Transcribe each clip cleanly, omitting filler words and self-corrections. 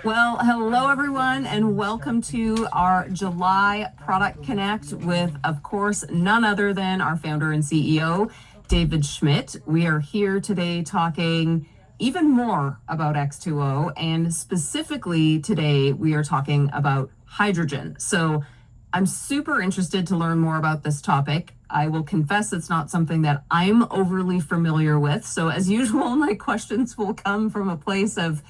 Well, hello everyone, and welcome to our July Product Connect with, of course, none other than our founder and CEO, David Schmidt. We are here today talking even more about X2O, and specifically today we are talking about hydrogen. So I'm super interested to learn more about this topic. I will confess it's not something that I'm overly familiar with. So as usual, my questions will come from a place of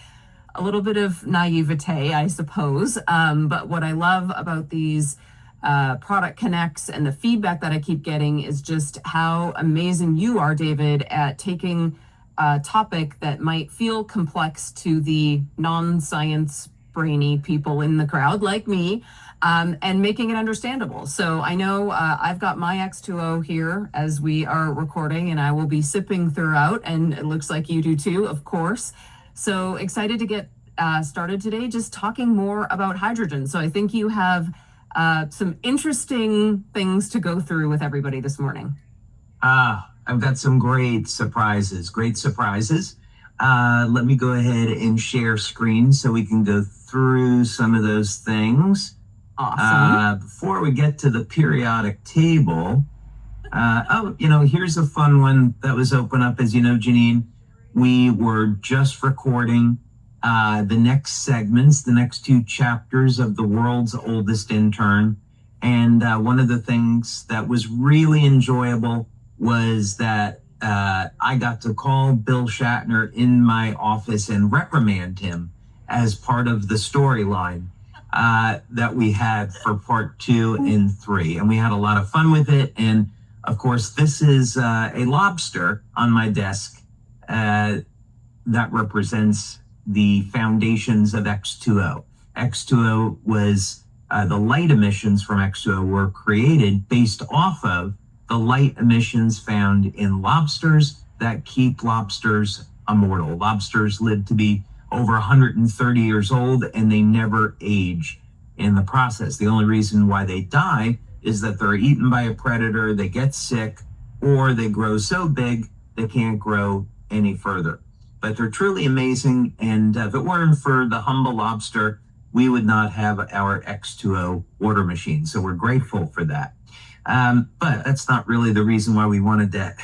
a little bit of naivete, I suppose. But what I love about these product connects and the feedback that I keep getting is just how amazing you are, David, at taking a topic that might feel complex to the non-science brainy people in the crowd like me, and making it understandable. So I know I've got my X2O here as we are recording, and I will be sipping throughout, and it looks like you do too, of course. So excited to get started today, just talking more about hydrogen. So I think you have some interesting things to go through with everybody this morning. I've got some great surprises. Let me go ahead and share screen so we can go through some of those things. Awesome. Before we get to the periodic table, here's a fun one that was open up. As you know, Janine, we were just recording the next segments, the next two chapters of The World's Oldest Intern. And one of the things that was really enjoyable was that I got to call Bill Shatner in my office and reprimand him as part of the storyline that we had for part 2 and 3. And we had a lot of fun with it. And of course, this is a lobster on my desk that represents the foundations of X2O. X2O was, the light emissions from X2O were created based off of the light emissions found in lobsters that keep lobsters immortal. Lobsters live to be over 130 years old, and they never age in the process. The only reason why they die is that they're eaten by a predator, they get sick, or they grow so big they can't grow any further. But they're truly amazing, and if it weren't for the humble lobster, we would not have our X2O water machine. So we're grateful for that. But that's not really the reason why we wanted to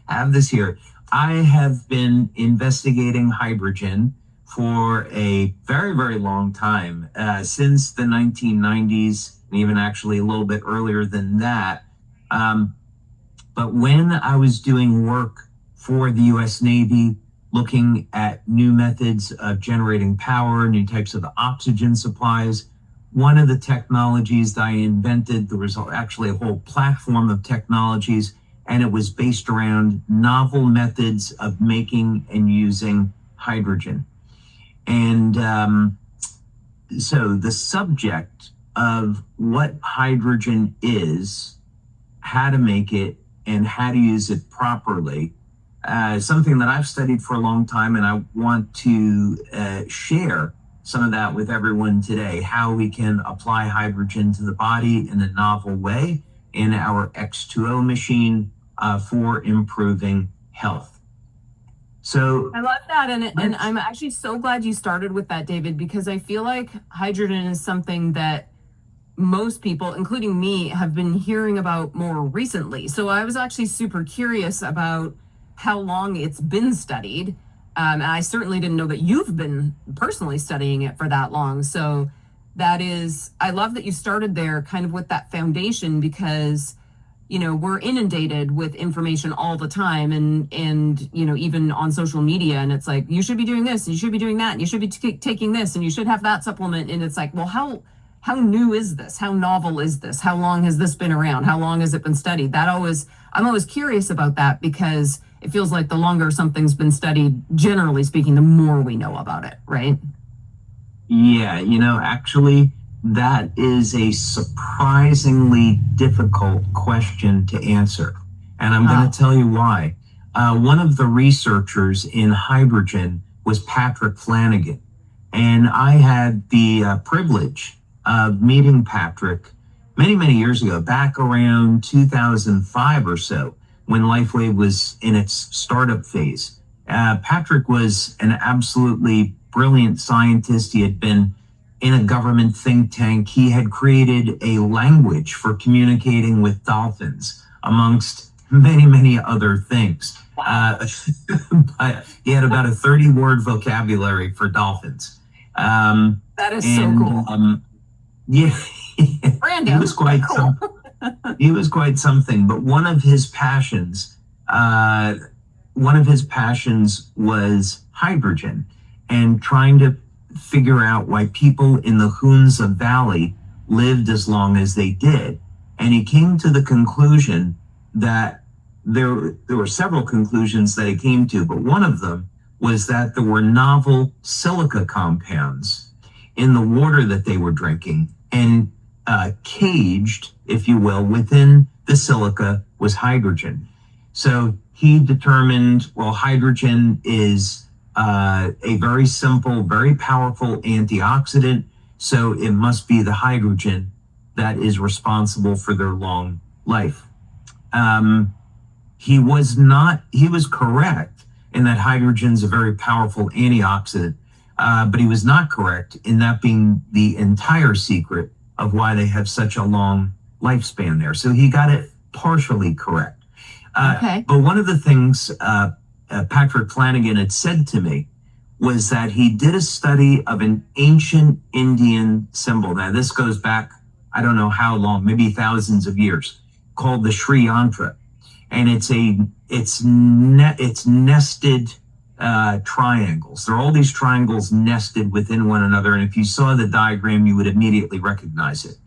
have this here. I have been investigating hydrogen for a very, very long time, since the 1990s, and even actually a little bit earlier than that. But when I was doing work for the U.S. Navy, looking at new methods of generating power, new types of oxygen supplies, one of the technologies that I invented, there was actually a whole platform of technologies, and it was based around novel methods of making and using hydrogen. And so the subject of what hydrogen is, how to make it, and how to use it properly, something that I've studied for a long time, and I want to share some of that with everyone today, how we can apply hydrogen to the body in a novel way in our X2O machine for improving health. So I love that. And I'm actually so glad you started with that, David, because I feel like hydrogen is something that most people, including me, have been hearing about more recently. So I was actually super curious about how long it's been studied. And I certainly didn't know that you've been personally studying it for that long. So that is, I love that you started there kind of with that foundation, because, you know, we're inundated with information all the time, and you know, even on social media, and it's like, you should be doing this, and you should be doing that, and you should be taking this, and you should have that supplement. And it's like, well, how new is this? How novel is this? How long has this been around? How long has it been studied? I'm always curious about that, because it feels like the longer something's been studied, generally speaking, the more we know about it, right? Yeah, actually, that is a surprisingly difficult question to answer. And I'm going to tell you why. One of the researchers in hydrogen was Patrick Flanagan. And I had the privilege of meeting Patrick many, many years ago, back around 2005 or so, when LifeWave was in its startup phase. Patrick was an absolutely brilliant scientist. He had been in a government think tank. He had created a language for communicating with dolphins, amongst many, many other things. But he had about a 30-word vocabulary for dolphins. That is so cool. Yeah, Random. he was quite Cool. he was quite something. But one of his passions was hydrogen, and trying to figure out why people in the Hunza Valley lived as long as they did. And he came to the conclusion that there were several conclusions that he came to, but one of them was that there were novel silica compounds in the water that they were drinking, and caged, if you will, within the silica was hydrogen. So he determined, well, hydrogen is a very simple, very powerful antioxidant, so it must be the hydrogen that is responsible for their long life. He was correct in that hydrogen's a very powerful antioxidant, but he was not correct in that being the entire secret of why they have such a long lifespan there. So he got it partially correct. Okay. But one of the things Patrick Flanagan had said to me was that he did a study of an ancient Indian symbol. Now, this goes back, I don't know how long, maybe thousands of years, called the Sri Yantra. And it's nested triangles. There are all these triangles nested within one another. And if you saw the diagram, you would immediately recognize it.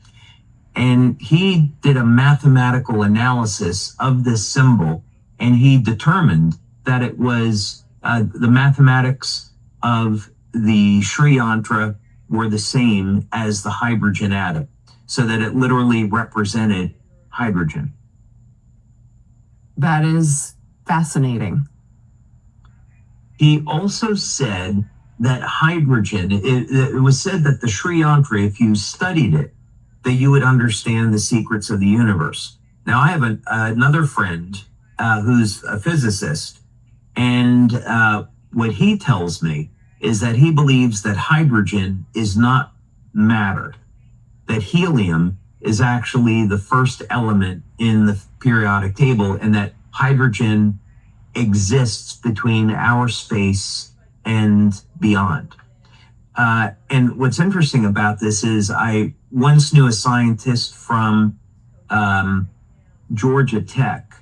And he did a mathematical analysis of this symbol, and he determined that it was the mathematics of the Sri Yantra were the same as the hydrogen atom, so that it literally represented hydrogen. That is fascinating. He also said that hydrogen, it was said that the Sri Yantra, if you studied it, that you would understand the secrets of the universe. Now, I have another friend who's a physicist, and what he tells me is that he believes that hydrogen is not matter, that helium is actually the first element in the periodic table, and that hydrogen exists between our space and beyond. And what's interesting about this is I once knew a scientist from Georgia Tech,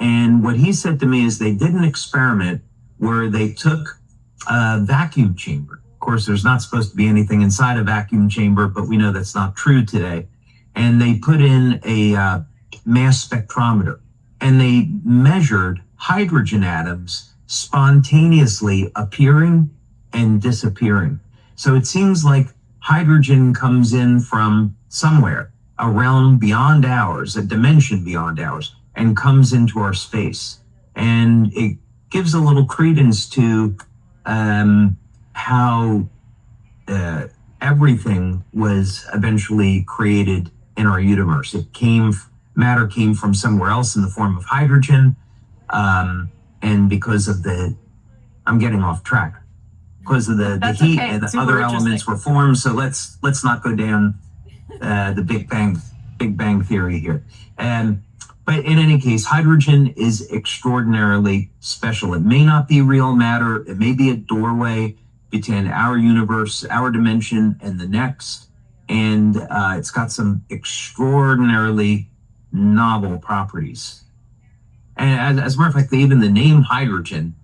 and what he said to me is they did an experiment where they took a vacuum chamber. Of course, there's not supposed to be anything inside a vacuum chamber, but we know that's not true today. And they put in a mass spectrometer, and they measured hydrogen atoms spontaneously appearing and disappearing. So it seems like hydrogen comes in from somewhere, a realm beyond ours, a dimension beyond ours, and comes into our space. And it gives a little credence to how everything was eventually created in our universe. Matter came from somewhere else in the form of hydrogen, and because of I'm getting off track. Because of the heat, okay. and the Super other elements were formed. So let's not go down the Big Bang theory here. But in any case, hydrogen is extraordinarily special. It may not be real matter. It may be a doorway between our universe, our dimension, and the next. And it's got some extraordinarily novel properties. And as a matter of fact, even the name hydrogen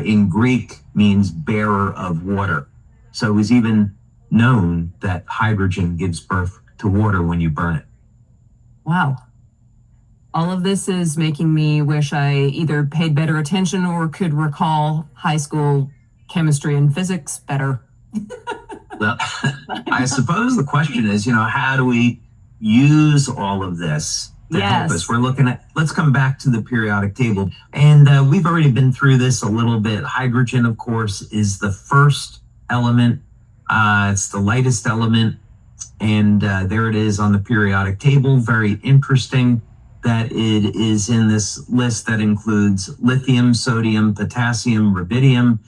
in Greek means bearer of water. So it was even known that hydrogen gives birth to water when you burn it. Wow. All of this is making me wish I either paid better attention or could recall high school chemistry and physics better. Well, I suppose the question is, how do we use all of this to help us? We're looking at, let's come back to the periodic table. And we've already been through this a little bit. Hydrogen, of course, is the first element. It's the lightest element. And there it is on the periodic table. Very interesting that it is in this list that includes lithium, sodium, potassium, rubidium,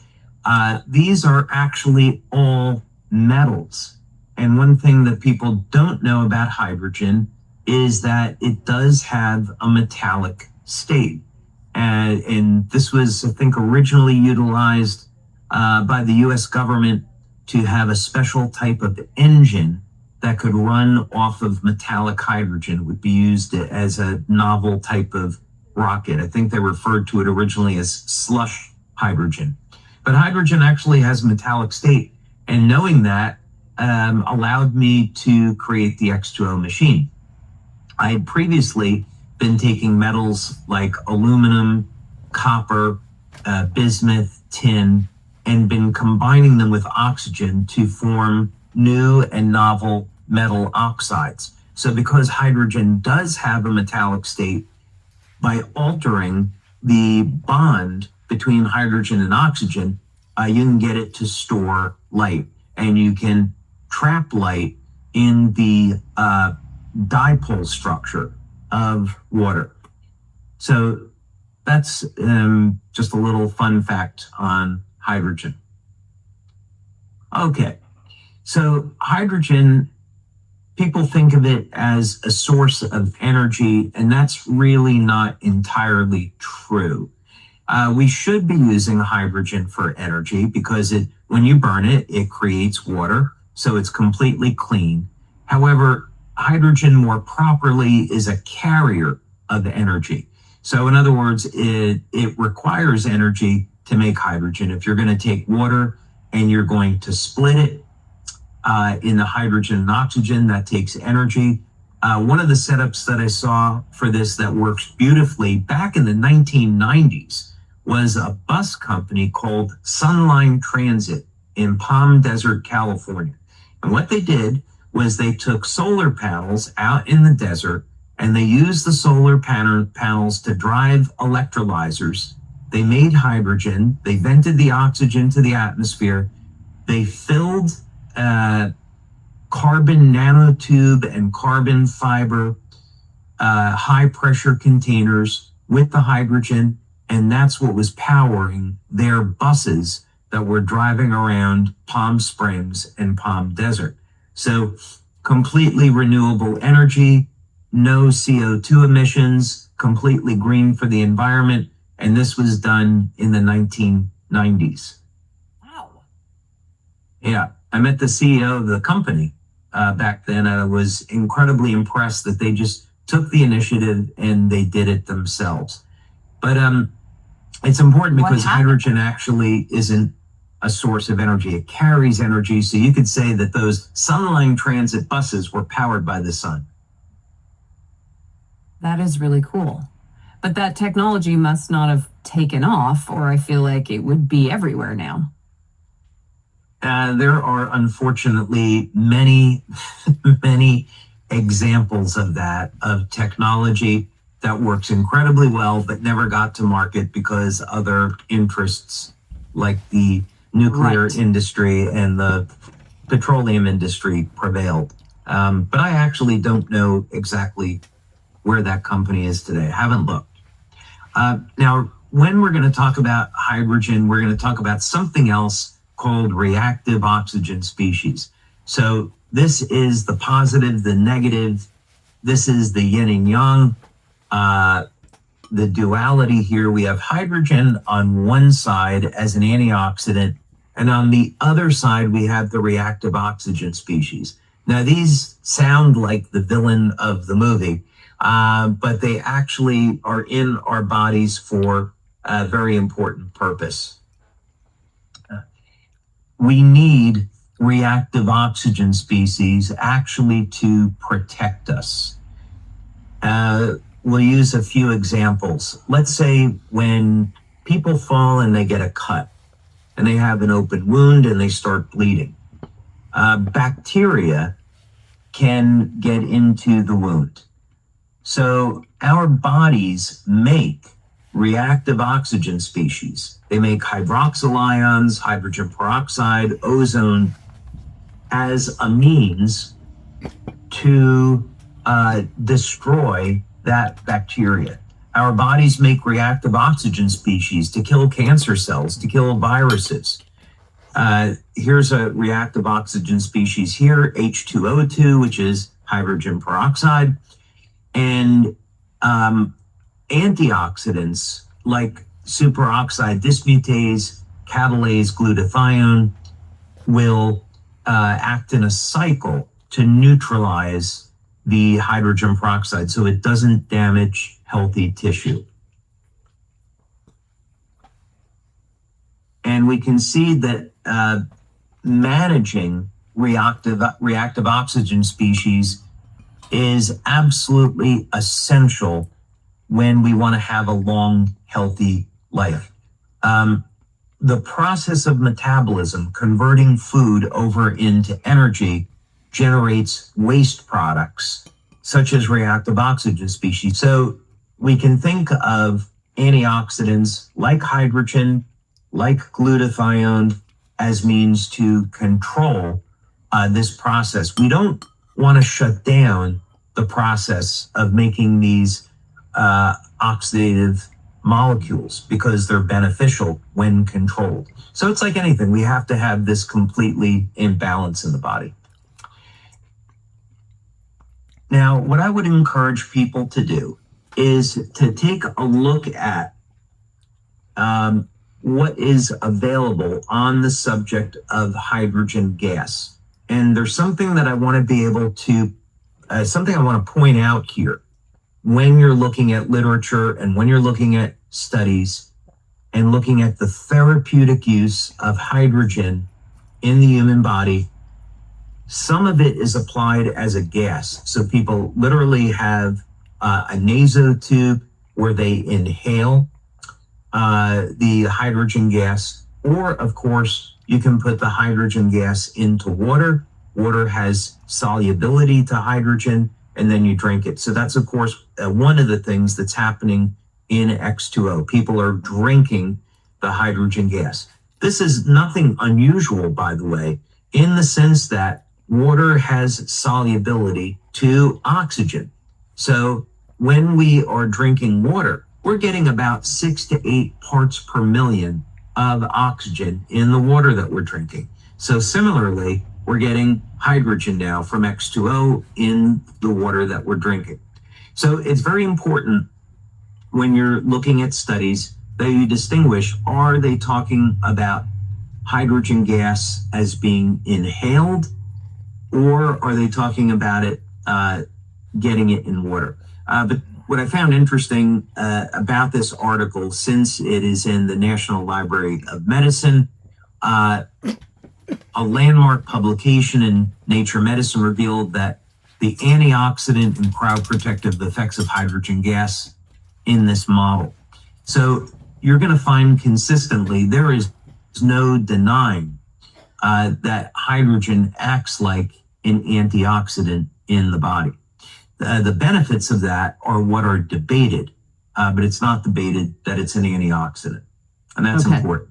These are actually all metals. And one thing that people don't know about hydrogen is that it does have a metallic state. And this was, I think, originally utilized by the US government to have a special type of engine that could run off of metallic hydrogen. It would be used as a novel type of rocket. I think they referred to it originally as slush hydrogen. But hydrogen actually has a metallic state. And knowing that allowed me to create the X20 machine. I had previously been taking metals like aluminum, copper, bismuth, tin, and been combining them with oxygen to form new and novel metal oxides. So because hydrogen does have a metallic state, by altering the bond between hydrogen and oxygen, you can get it to store light, and you can trap light in the dipole structure of water. So that's just a little fun fact on hydrogen. Okay, so hydrogen, people think of it as a source of energy, and that's really not entirely true. We should be using hydrogen for energy because when you burn it, it creates water, so it's completely clean. However, hydrogen more properly is a carrier of energy. So in other words, it requires energy to make hydrogen. If you're going to take water and you're going to split it in the hydrogen and oxygen, that takes energy. One of the setups that I saw for this that works beautifully back in the 1990s was a bus company called Sunline Transit in Palm Desert, California. And what they did was they took solar panels out in the desert and they used the solar panels to drive electrolyzers. They made hydrogen, they vented the oxygen to the atmosphere, they filled carbon nanotube and carbon fiber high pressure containers with the hydrogen, and that's what was powering their buses that were driving around Palm Springs and Palm Desert. So completely renewable energy, no CO2 emissions, completely green for the environment. And this was done in the 1990s. Wow. Yeah, I met the CEO of the company back then. I was incredibly impressed that they just took the initiative and they did it themselves. But it's important because hydrogen actually isn't a source of energy. It carries energy. So you could say that those Sunline Transit buses were powered by the sun. That is really cool. But that technology must not have taken off, or I feel like it would be everywhere now. There are unfortunately many, many examples of that, of technology that works incredibly well, but never got to market because other interests like the nuclear industry and the petroleum industry prevailed. But I actually don't know exactly where that company is today. I haven't looked. Now, when we're going to talk about hydrogen, we're going to talk about something else called reactive oxygen species. So this is the positive, the negative. This is the yin and yang. The duality here, we have hydrogen on one side as an antioxidant, and on the other side, we have the reactive oxygen species. Now, these sound like the villain of the movie, but they actually are in our bodies for a very important purpose. We need reactive oxygen species actually to protect us. We'll use a few examples. Let's say when people fall and they get a cut and they have an open wound and they start bleeding, bacteria can get into the wound. So our bodies make reactive oxygen species. They make hydroxyl ions, hydrogen peroxide, ozone as a means to destroy that bacteria. Our bodies make reactive oxygen species to kill cancer cells, to kill viruses. Here's a reactive oxygen species here, H2O2, which is hydrogen peroxide. And antioxidants like superoxide dismutase, catalase, glutathione will act in a cycle to neutralize the hydrogen peroxide so it doesn't damage healthy tissue. And we can see that managing reactive oxygen species is absolutely essential when we want to have a long, healthy life. The process of metabolism, converting food over into energy, generates waste products such as reactive oxygen species. So we can think of antioxidants like hydrogen, like glutathione, as means to control this process. We don't want to shut down the process of making these oxidative molecules because they're beneficial when controlled. So it's like anything, we have to have this completely in balance in the body. Now, what I would encourage people to do is to take a look at what is available on the subject of hydrogen gas. And there's something that I want to be able to, something I want to point out here. When you're looking at literature and when you're looking at studies and looking at the therapeutic use of hydrogen in the human body, some of it is applied as a gas. So people literally have a nasotube where they inhale the hydrogen gas, or of course, you can put the hydrogen gas into water. Water has solubility to hydrogen, and then you drink it. So that's, of course, one of the things that's happening in X2O. People are drinking the hydrogen gas. This is nothing unusual, by the way, in the sense that water has solubility to oxygen. So when we are drinking water, we're getting about 6 to 8 parts per million of oxygen in the water that we're drinking. So similarly, we're getting hydrogen now from X2O in the water that we're drinking. So it's very important when you're looking at studies that you distinguish, are they talking about hydrogen gas as being inhaled, or are they talking about it getting it in water? But what I found interesting about this article, since it is in the National Library of Medicine, a landmark publication in Nature Medicine revealed that the antioxidant and cryoprotective effects of hydrogen gas in this model. So you're going to find consistently there is no denying that hydrogen acts like an antioxidant in the body. The benefits of that are what are debated, but it's not debated that it's an antioxidant, and that's important.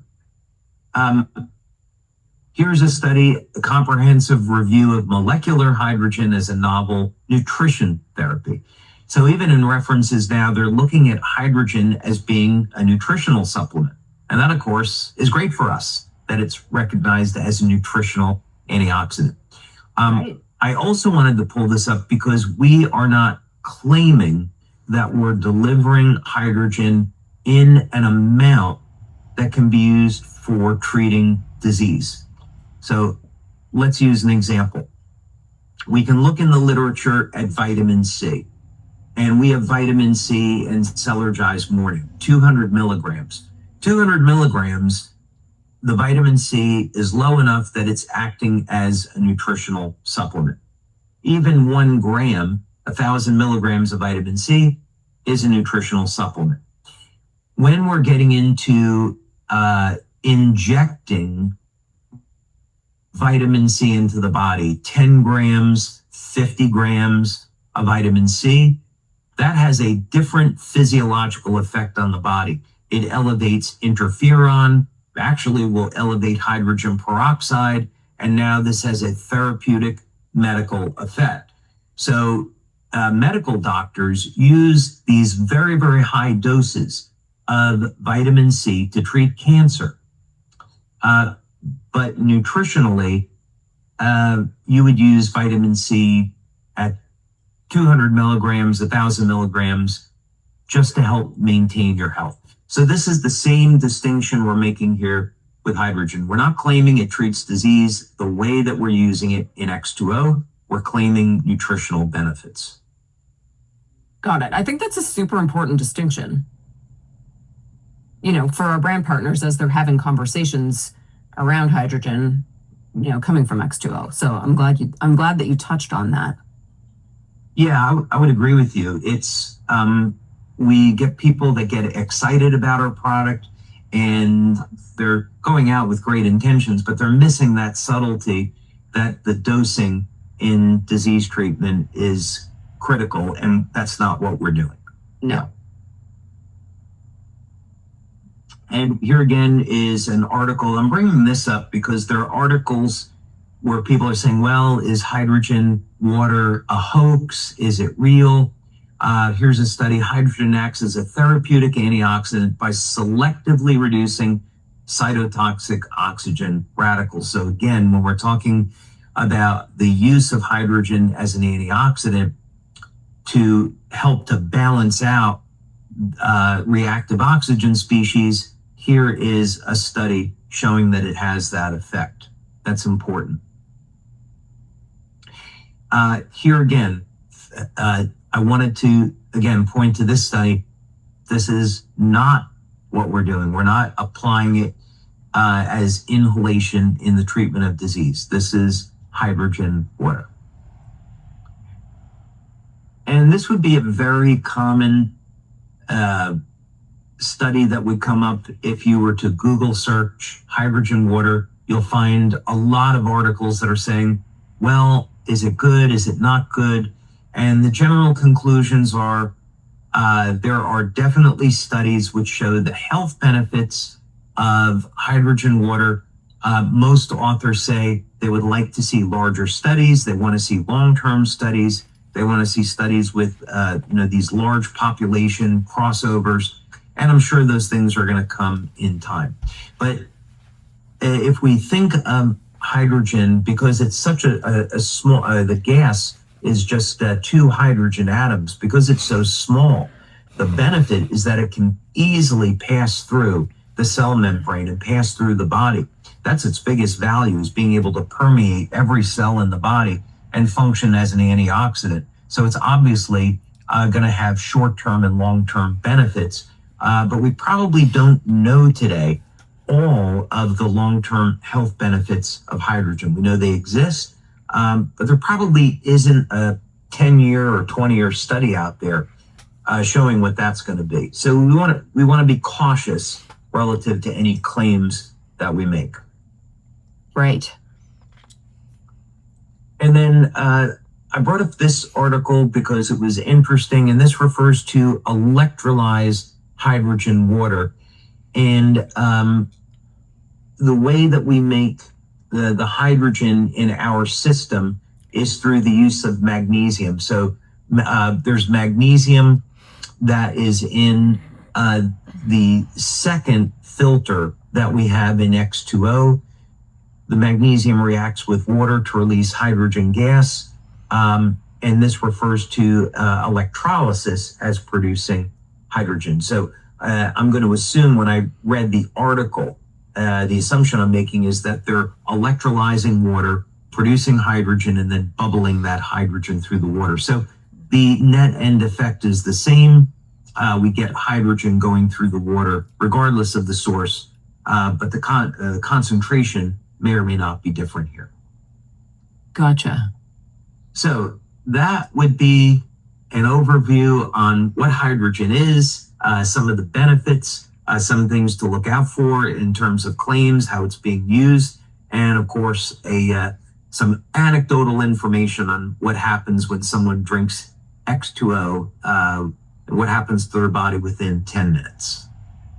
Here's a study, a comprehensive review of molecular hydrogen as a novel nutrition therapy. So even in references now, they're looking at hydrogen as being a nutritional supplement. And that, of course, is great for us, that it's recognized as a nutritional antioxidant. Right. I also wanted to pull this up because we are not claiming that we're delivering hydrogen in an amount that can be used for treating disease. So let's use an example. We can look in the literature at vitamin C, and we have vitamin C in Celergize Morning, 200 milligrams. 200 milligrams, the vitamin C is low enough that it's acting as a nutritional supplement. Even 1 gram, 1,000 milligrams of vitamin C is a nutritional supplement. When we're getting into injecting vitamin C into the body, 10 grams, 50 grams of vitamin C, that has a different physiological effect on the body. It elevates interferon, actually will elevate hydrogen peroxide, and now this has a therapeutic medical effect. So medical doctors use these very, very high doses of vitamin C to treat cancer. But nutritionally, you would use vitamin C at 200 milligrams, 1,000 milligrams, just to help maintain your health. So this is the same distinction we're making here with hydrogen. We're not claiming it treats disease the way that we're using it in X2O. We're claiming nutritional benefits. Got it. I think that's a super important distinction, you know, for our brand partners as they're having conversations around hydrogen, you know, coming from X2O. So I'm glad that you touched on that. Yeah, I would agree with you. It's we get people that get excited about our product and they're going out with great intentions, but they're missing that subtlety that the dosing in disease treatment is critical, and that's not what we're doing. No. And here again is an article. I'm bringing this up because there are articles where people are saying, well, is hydrogen water a hoax? Is it real? Here's a study. Hydrogen acts as a therapeutic antioxidant by selectively reducing cytotoxic oxygen radicals. So again, when we're talking about the use of hydrogen as an antioxidant to help to balance out reactive oxygen species, here is a study showing that it has that effect. That's important. Here again, I wanted to, again, point to this study. This is not what we're doing. We're not applying it as inhalation in the treatment of disease. This is hydrogen water. And this would be a very common study that would come up if you were to Google search hydrogen water. You'll find a lot of articles that are saying, well, is it good? Is it not good? And the general conclusions are there are definitely studies which show the health benefits of hydrogen water. Most authors say they would like to see larger studies. They want to see long-term studies. They want to see studies with these large population crossovers. And I'm sure those things are going to come in time. But if we think of hydrogen, because it's such a small, the gas is just 2 hydrogen atoms, because it's so small, the benefit is that it can easily pass through the cell membrane and pass through the body. That's its biggest value, is being able to permeate every cell in the body and function as an antioxidant. So it's obviously going to have short-term and long-term benefits, but we probably don't know today all of the long-term health benefits of hydrogen. We know they exist, but there probably isn't a 10-year or 20-year study out there showing what that's going to be. So we want to be cautious relative to any claims that we make. Right. And then I brought up this article because it was interesting, and this refers to electrolyzed hydrogen water. And the way that we make the hydrogen in our system is through the use of magnesium. So there's magnesium that is in the second filter that we have in X2O. The magnesium reacts with water to release hydrogen gas. And this refers to electrolysis as producing hydrogen. So I'm going to assume when I read the article, the assumption I'm making is that they're electrolyzing water, producing hydrogen, and then bubbling that hydrogen through the water. So the net end effect is the same. We get hydrogen going through the water regardless of the source, but the concentration may or may not be different here. Gotcha. So that would be an overview on what hydrogen is, some of the benefits, some things to look out for in terms of claims, how it's being used, and of course, some anecdotal information on what happens when someone drinks X2O, and what happens to their body within 10 minutes.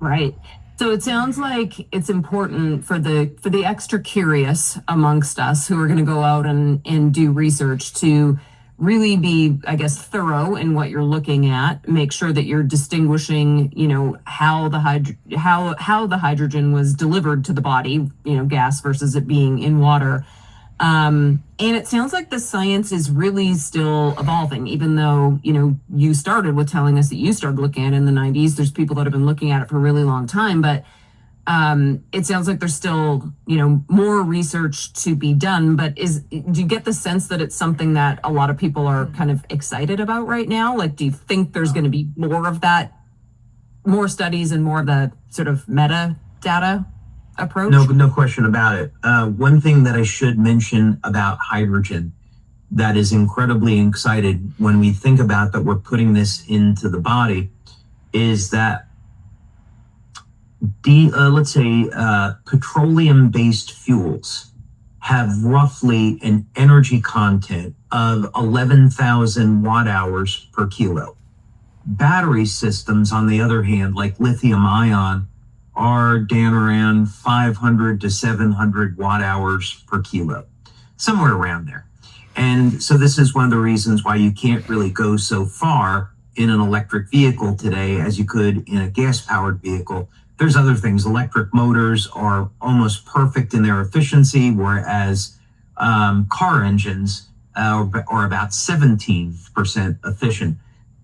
Right. So it sounds like it's important for the extra curious amongst us who are going to go out and do research to really be, I guess, thorough in what you're looking at. Make sure that you're distinguishing, how the hydrogen was delivered to the body, gas versus it being in water. And it sounds like the science is really still evolving, even though, you started with telling us that you started looking at it in the 90s. There's people that have been looking at it for a really long time, but it sounds like there's still, more research to be done. But do you get the sense that it's something that a lot of people are kind of excited about right now? Like, do you think there's going to be more of that, more studies and more of the sort of metadata approach? No question about it. One thing that I should mention about hydrogen that is incredibly excited when we think about that we're putting this into the body is that let's say petroleum-based fuels have roughly an energy content of 11,000 watt hours per kilo. Battery systems, on the other hand, like lithium ion, are down around 500 to 700 watt hours per kilo, somewhere around there. And so this is one of the reasons why you can't really go so far in an electric vehicle today as you could in a gas-powered vehicle. There's other things. Electric motors are almost perfect in their efficiency, whereas car engines are about 17% efficient.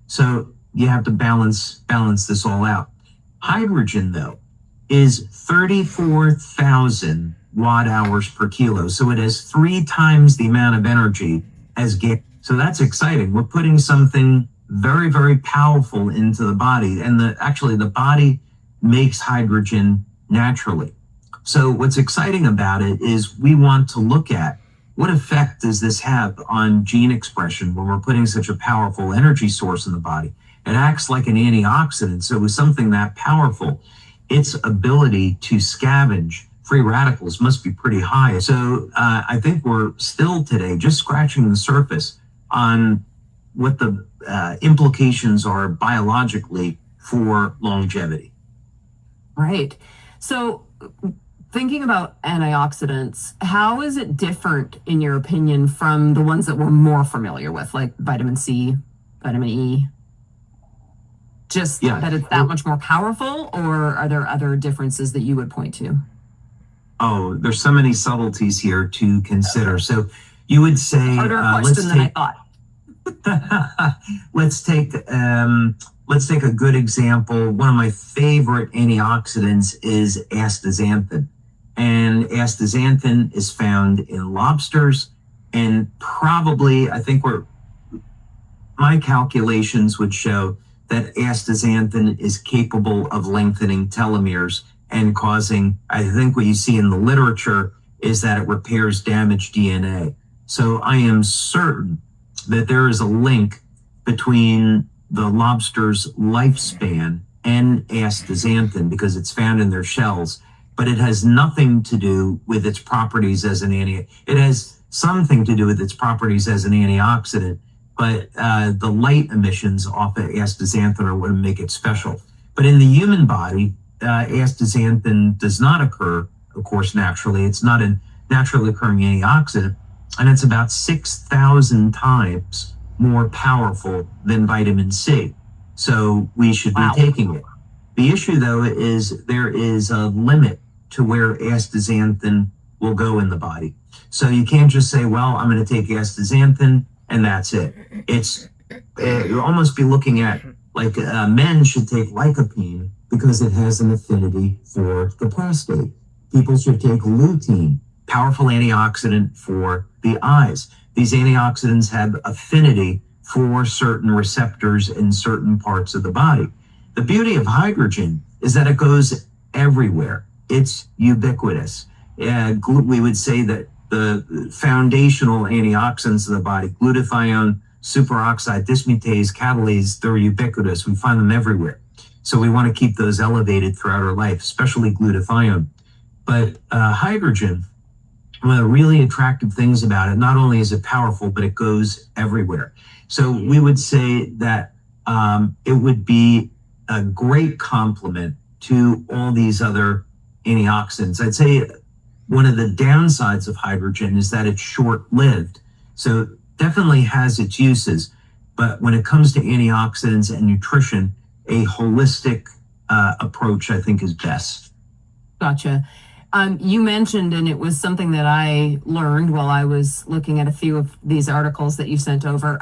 So you have to balance this all out. Hydrogen, though, is 34,000 watt hours per kilo. So it has 3 times the amount of energy as gas. So that's exciting. We're putting something very, very powerful into the body. And the body makes hydrogen naturally. So what's exciting about it is we want to look at what effect does this have on gene expression when we're putting such a powerful energy source in the body. It acts like an antioxidant. So with something that powerful, its ability to scavenge free radicals must be pretty high. So I think we're still today just scratching the surface on what the implications are biologically for longevity. Right. So thinking about antioxidants, how is it different, in your opinion, from the ones that we're more familiar with, like vitamin C, vitamin E? That it's that much more powerful, or are there other differences that you would point to? Oh, there's so many subtleties here to consider. So you would say, harder question than I thought. let's take a good example. One of my favorite antioxidants is astaxanthin, and astaxanthin is found in lobsters, and probably my calculations would show that astaxanthin is capable of lengthening telomeres and causing, I think what you see in the literature is that it repairs damaged DNA. So I am certain that there is a link between the lobster's lifespan and astaxanthin because it's found in their shells, but it has nothing to do with its properties as an it has something to do with its properties as an antioxidant, but the light emissions off of astaxanthin are what make it special. But in the human body, astaxanthin does not occur, of course, naturally. It's not a naturally occurring antioxidant, and it's about 6,000 times more powerful than vitamin C. So we should be taking it. The issue, though, is there is a limit to where astaxanthin will go in the body. So you can't just say, well, I'm going to take astaxanthin and that's it. You'll almost be looking at like men should take lycopene because it has an affinity for the prostate. People should take lutein, powerful antioxidant for the eyes. These antioxidants have affinity for certain receptors in certain parts of the body. The beauty of hydrogen is that it goes everywhere. It's ubiquitous. We would say that the foundational antioxidants of the body, glutathione, superoxide, dismutase, catalase, they're ubiquitous. We find them everywhere. So we want to keep those elevated throughout our life, especially glutathione. But hydrogen, one of the really attractive things about it, not only is it powerful, but it goes everywhere. So we would say that it would be a great complement to all these other antioxidants. I'd say one of the downsides of hydrogen is that it's short-lived. So definitely has its uses. But when it comes to antioxidants and nutrition, a holistic approach, I think, is best. Gotcha. You mentioned, and it was something that I learned while I was looking at a few of these articles that you sent over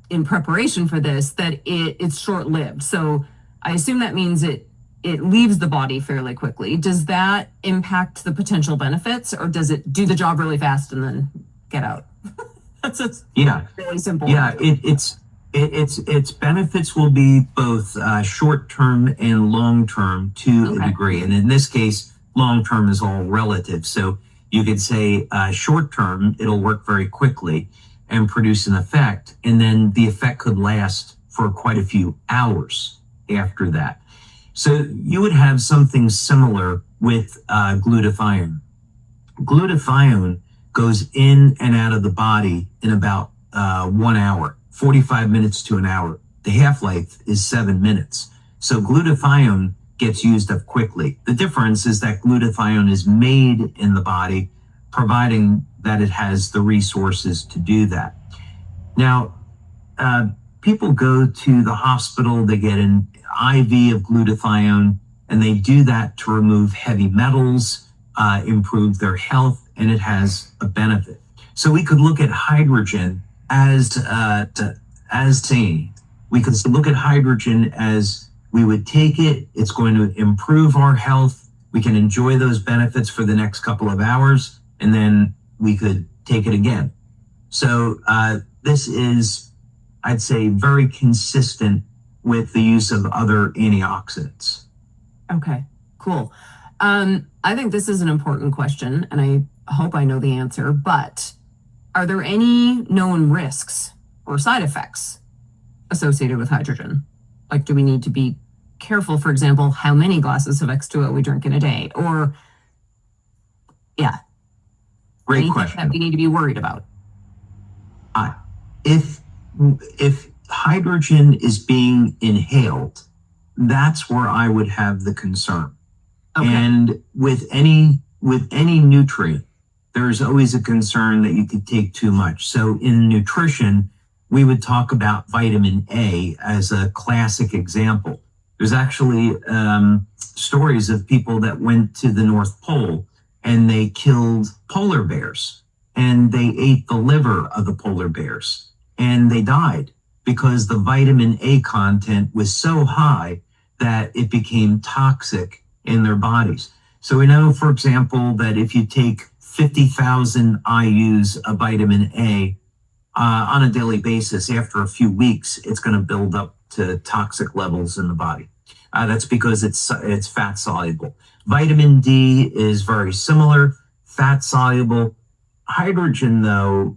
in preparation for this, that it's short-lived. So I assume that means it leaves the body fairly quickly. Does that impact the potential benefits, or does it do the job really fast and then get out? That's a really simple. Yeah, its benefits will be both short-term and long-term to a degree. And in this case, long-term is all relative. So you could say short-term, it'll work very quickly and produce an effect. And then the effect could last for quite a few hours after that. So you would have something similar with glutathione. Glutathione goes in and out of the body in about 1 hour, 45 minutes to an hour. The half-life is 7 minutes. So glutathione gets used up quickly. The difference is that glutathione is made in the body, providing that it has the resources to do that. Now, people go to the hospital, they get an IV of glutathione, and they do that to remove heavy metals, improve their health, and it has a benefit. So we could look at hydrogen as we could look at hydrogen as we would take it, it's going to improve our health, we can enjoy those benefits for the next couple of hours, and then we could take it again. So this is, I'd say, very consistent with the use of other antioxidants. Okay, cool. I think this is an important question, and I hope I know the answer, but are there any known risks or side effects associated with hydrogen? Like, do we need to be careful, for example, how many glasses of X2O we drink in a day? Or, Great question. That we need to be worried about? If hydrogen is being inhaled, that's where I would have the concern. Okay. And with any nutrient, there's always a concern that you could take too much. So in nutrition, we would talk about vitamin A as a classic example. There's actually stories of people that went to the North Pole and they killed polar bears and they ate the liver of the polar bears and they died because the vitamin A content was so high that it became toxic in their bodies. So we know, for example, that if you take 50,000 IUs of vitamin A on a daily basis, after a few weeks, it's going to build up to toxic levels in the body. That's because it's fat soluble. Vitamin D is very similar, fat soluble. Hydrogen, though,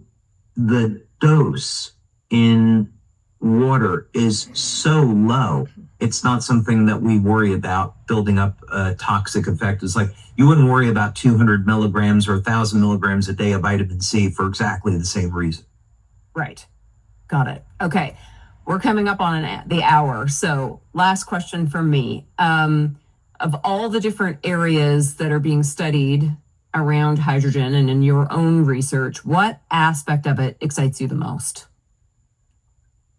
the dose in water is so low, it's not something that we worry about building up a toxic effect. It's like you wouldn't worry about 200 milligrams or 1,000 milligrams a day of vitamin C for exactly the same reason. Right. Got it. Okay. We're coming up on the hour. So last question from me. Of all the different areas that are being studied around hydrogen and in your own research, what aspect of it excites you the most?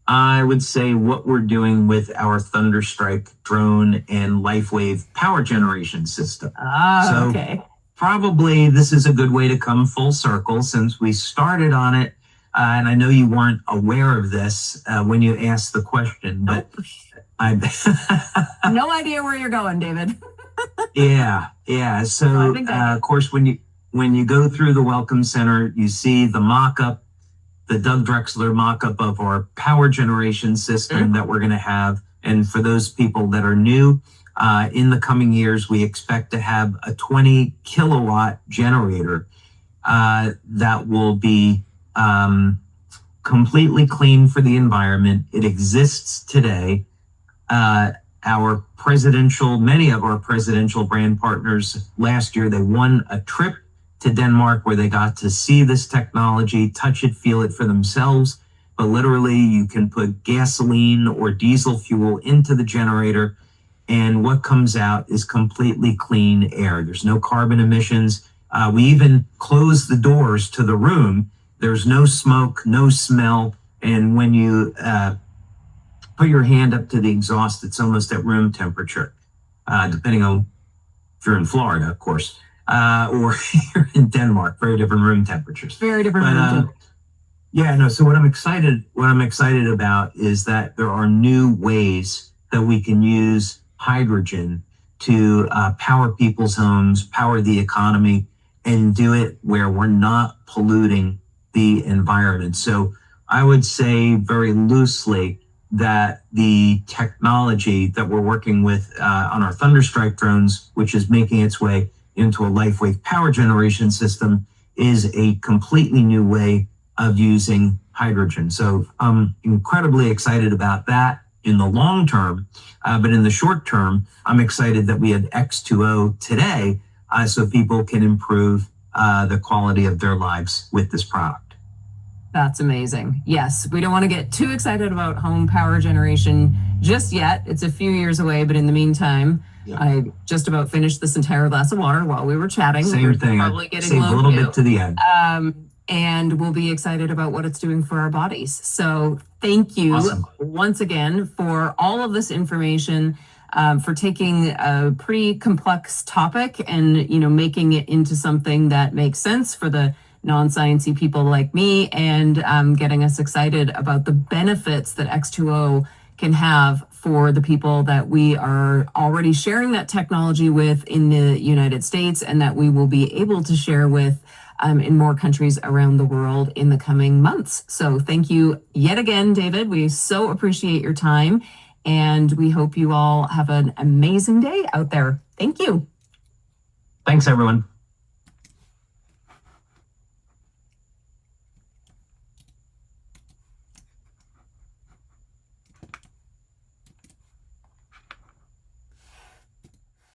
I would say what we're doing with our Thunderstrike drone and LifeWave power generation system. Okay. Probably this is a good way to come full circle since we started on it. And I know you weren't aware of this when you asked the question, but no idea where you're going, David. Yeah. So, of course, when you go through the Welcome Center, you see the mock-up, the Doug Drexler mock-up of our power generation system that we're going to have. And for those people that are new, in the coming years, we expect to have a 20 kilowatt generator that will be completely clean for the environment. It exists today. Many of our presidential brand partners last year, they won a trip to Denmark where they got to see this technology, touch it, feel it for themselves. But literally you can put gasoline or diesel fuel into the generator and what comes out is completely clean air. There's no carbon emissions. We even close the doors to the room There's no smoke, no smell. And when you put your hand up to the exhaust, it's almost at room temperature, depending on if you're in Florida, of course, or you're in Denmark. Very different room temperatures. Very different room temperatures. Yeah, no. So what I'm excited about is that there are new ways that we can use hydrogen to power people's homes, power the economy, and do it where we're not polluting the environment. So I would say very loosely that the technology that we're working with on our Thunderstrike drones, which is making its way into a LifeWave power generation system, is a completely new way of using hydrogen. So I'm incredibly excited about that in the long term. But in the short term, I'm excited that we had X20 today so people can improve the quality of their lives with this product. That's amazing. Yes, we don't want to get too excited about home power generation just yet. It's a few years away, but in the meantime, I just about finished this entire glass of water while we were chatting. Same thing. I saved a little bit to the end. And we'll be excited about what it's doing for our bodies. So thank you once again for all of this information, for taking a pretty complex topic and, making it into something that makes sense for the non-sciencey people like me, and getting us excited about the benefits that X20 can have for the people that we are already sharing that technology with in the United States, and that we will be able to share with in more countries around the world in the coming months. So thank you yet again, David. We so appreciate your time, and we hope you all have an amazing day out there. Thank you. Thanks, everyone.